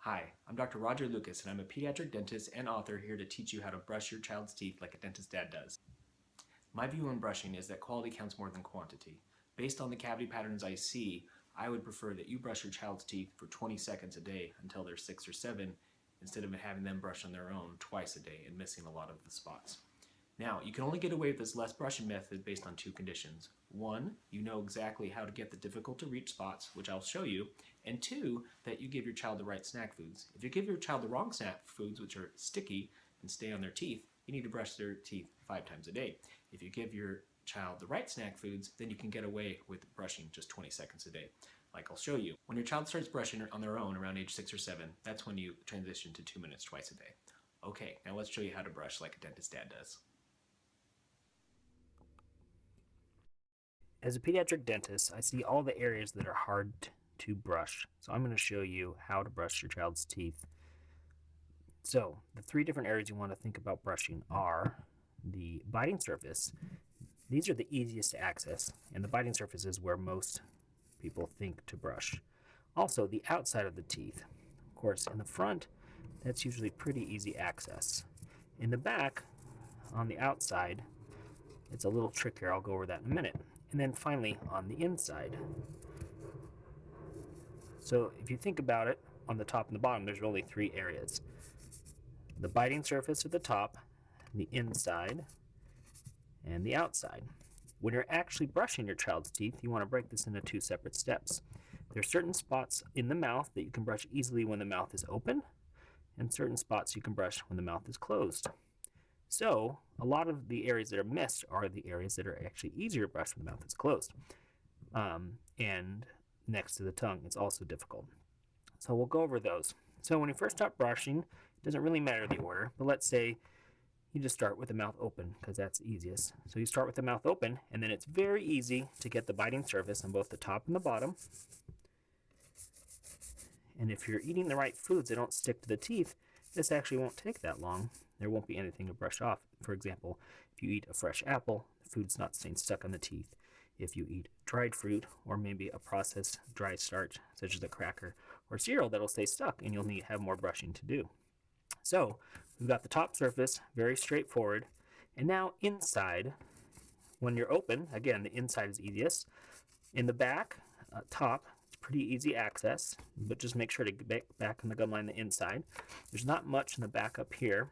Hi, I'm Dr. Roger Lucas, and I'm a pediatric dentist and author here to teach you how to brush your child's teeth like a dentist dad does. My view on brushing is that quality counts more than quantity. Based on the cavity patterns I see, I would prefer that you brush your child's teeth for 20 seconds a day until they're 6 or 7, instead of having them brush on their own twice a day and missing a lot of the spots. Now, you can only get away with this less brushing method based on two conditions. One, you know exactly how to get the difficult to reach spots, which I'll show you, and two, that you give your child the right snack foods. If you give your child the wrong snack foods, which are sticky and stay on their teeth, you need to brush their teeth 5 times a day. If you give your child the right snack foods, then you can get away with brushing just 20 seconds a day. Like I'll show you. When your child starts brushing on their own around age 6 or 7, that's when you transition to 2 minutes twice a day. Okay, now let's show you how to brush like a dentist dad does. As a pediatric dentist, I see all the areas that are hard to brush. So I'm going to show you how to brush your child's teeth. So the 3 different areas you want to think about brushing are the biting surface. These are the easiest to access, and the biting surface is where most people think to brush. Also, the outside of the teeth. Of course, in the front, that's usually pretty easy access. In the back, on the outside, it's a little trickier. I'll go over that in a minute. And then finally, on the inside. So if you think about it, on the top and the bottom, there's really 3 areas. The biting surface at the top, the inside, and the outside. When you're actually brushing your child's teeth, you want to break this into 2 separate steps. There are certain spots in the mouth that you can brush easily when the mouth is open, and certain spots you can brush when the mouth is closed. So a lot of the areas that are missed are the areas that are actually easier to brush when the mouth is closed. And next to the tongue, it's also difficult. So we'll go over those. So when you first start brushing, it doesn't really matter the order, but let's say you just start with the mouth open because that's easiest. So you start with the mouth open, and then it's very easy to get the biting surface on both the top and the bottom. And if you're eating the right foods that don't stick to the teeth, this actually won't take that long. There won't be anything to brush off. For example, if you eat a fresh apple, the food's not staying stuck on the teeth. If you eat dried fruit or maybe a processed dry starch, such as a cracker or cereal, that'll stay stuck and you'll need to have more brushing to do. So we've got the top surface, very straightforward. And now inside, when you're open, again, the inside is easiest. In the back, top, it's pretty easy access, but just make sure to get back on the gum line the inside. There's not much in the back up here.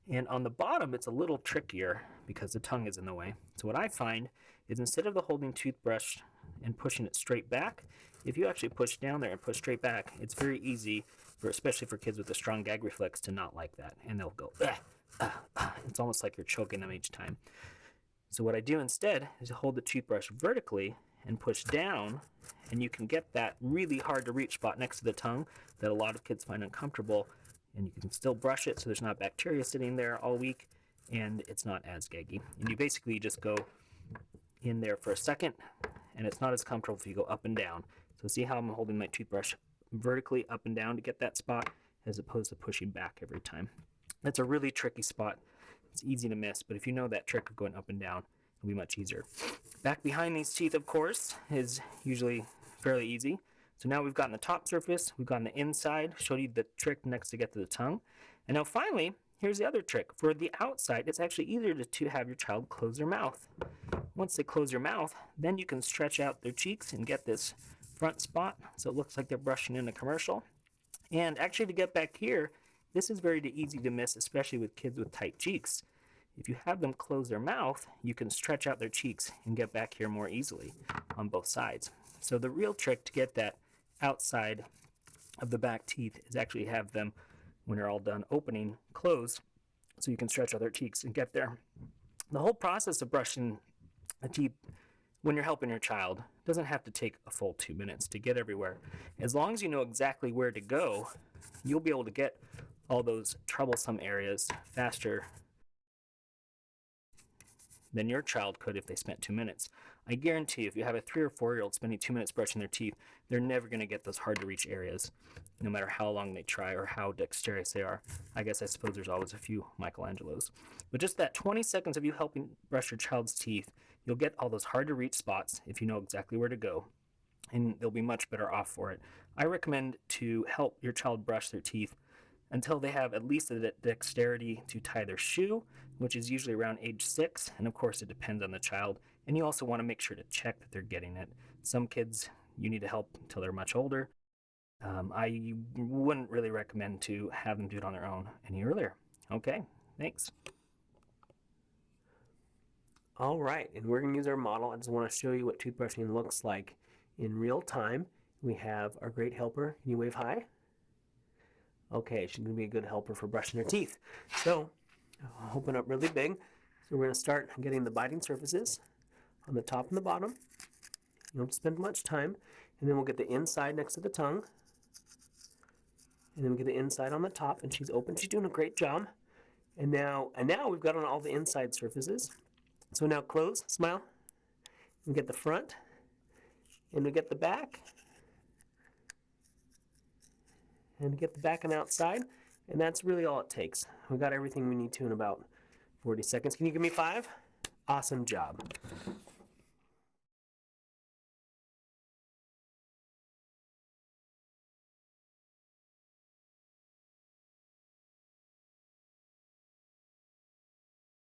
And on the bottom, it's a little trickier because the tongue is in the way. So what I find is instead of the holding toothbrush and pushing it straight back, if you actually push down there and push straight back, it's very easy, especially for kids with a strong gag reflex, to not like that. And they'll go, it's almost like you're choking them each time. So what I do instead is hold the toothbrush vertically and push down, and you can get that really hard to reach spot next to the tongue that a lot of kids find uncomfortable. And you can still brush it so there's not bacteria sitting there all week, and it's not as gaggy. And you basically just go in there for a second, and it's not as comfortable if you go up and down. So see how I'm holding my toothbrush vertically up and down to get that spot, as opposed to pushing back every time. That's a really tricky spot. It's easy to miss, but if you know that trick of going up and down, it'll be much easier. Back behind these teeth, of course, is usually fairly easy. So now we've gotten the top surface, we've gotten the inside, showed you the trick next to get to the tongue. And now finally, here's the other trick. For the outside, it's actually easier to have your child close their mouth. Once they close their mouth, then you can stretch out their cheeks and get this front spot so it looks like they're brushing in a commercial. And actually, to get back here, this is very easy to miss, especially with kids with tight cheeks. If you have them close their mouth, you can stretch out their cheeks and get back here more easily on both sides. So the real trick to get that outside of the back teeth is actually have them, when they're all done opening, close so you can stretch out their cheeks and get there. The whole process of brushing the teeth when you're helping your child doesn't have to take a full 2 minutes to get everywhere. As long as you know exactly where to go, you'll be able to get all those troublesome areas faster than your child could if they spent 2 minutes. I guarantee if you have a 3 or 4-year-old spending 2 minutes brushing their teeth, they're never going to get those hard to reach areas, no matter how long they try or how dexterous they are. I suppose there's always a few Michelangelos. But just that 20 seconds of you helping brush your child's teeth, you'll get all those hard to reach spots if you know exactly where to go. And they'll be much better off for it. I recommend to help your child brush their teeth until they have at least the dexterity to tie their shoe, which is usually around age 6, and of course it depends on the child. And you also want to make sure to check that they're getting it. Some kids you need to help until they're much older. I wouldn't really recommend to have them do it on their own any earlier. Okay, thanks. All right, and we're going to use our model. I just want to show you what toothbrushing looks like in real time. We have our great helper. Can you wave hi? Okay, she's going to be a good helper for brushing her teeth. So, I'll open up really big. So we're going to start getting the biting surfaces on the top and the bottom. You don't spend much time. And then we'll get the inside next to the tongue. And then we get the inside on the top, and she's open. She's doing a great job. And now we've got on all the inside surfaces. So now close, smile. We get the front, and we get the back. And we get the back and outside, and that's really all it takes. We got everything we need to in about 40 seconds. Can you give me 5? Awesome job.